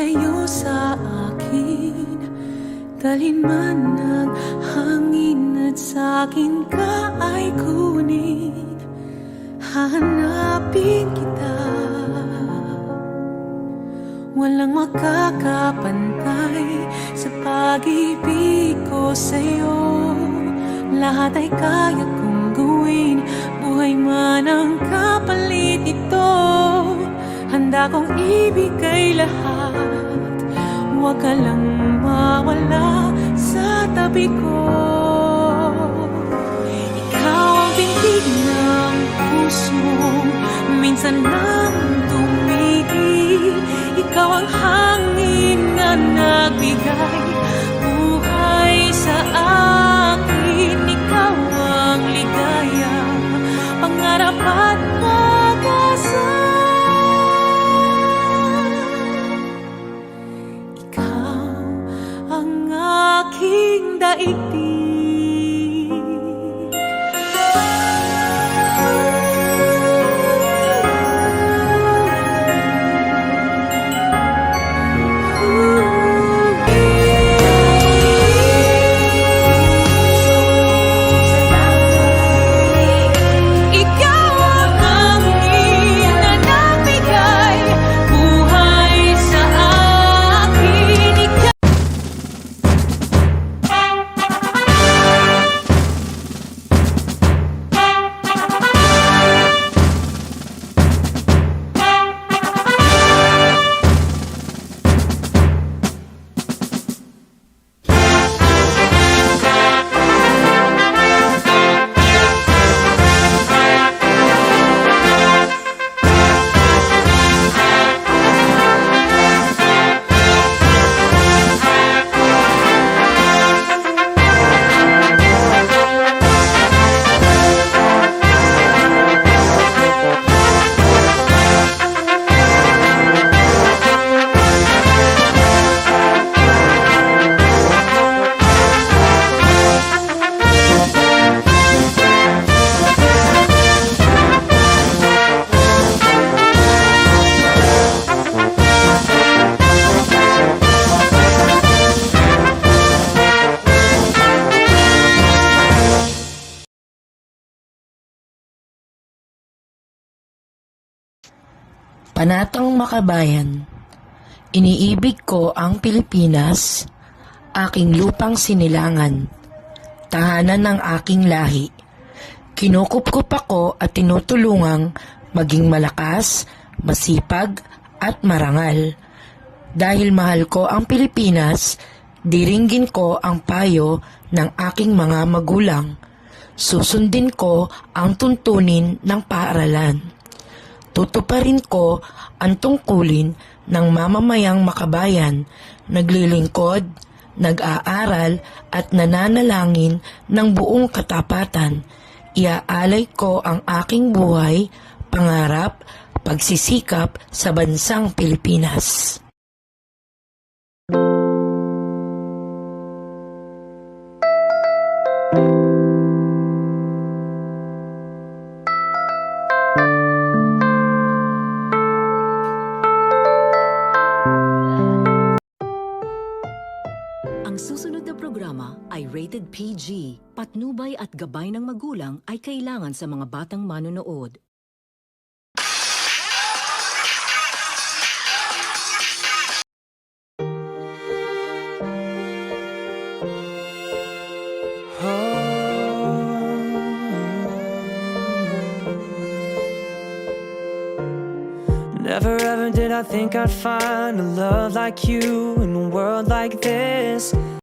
Lumayo sa akin, dalhin man ng hangin at sa'kin ka ay kunin. Hahanapin kita, walang makakapantay sa pag-ibig ko sa'yo. Lahat ay kaya kong gawin, buhay man ang kapalit nito. Handa kong ibigay lahat, huwag ka lang mawala sa tabi ko. Ikaw ang bintig ng puso, minsan lang tumigil. Ikaw ang hangin na nagbigay buhay sa akin. Ikaw ang ligaya, pangarap at pag-asa. Ikaw ang aking daigdig. Panatang Makabayan. Iniibig ko ang Pilipinas, aking lupang sinilangan, tahanan ng aking lahi. Kinukupkup ako at tinutulungang maging malakas, masipag at marangal. Dahil mahal ko ang Pilipinas, diringgin ko ang payo ng aking mga magulang. Susundin ko ang tuntunin ng paaralan. Tutuparin ko ang tungkulin ng mamamayang makabayan, naglilingkod, nag-aaral at nananalangin ng buong katapatan. Iaalay ko ang aking buhay, pangarap, pagsisikap sa bansang Pilipinas. Ang susunod na programa ay rated PG. Patnubay at gabay ng magulang ay kailangan sa mga batang manonood. Never ever did I think I'd find a love like you in a world like this.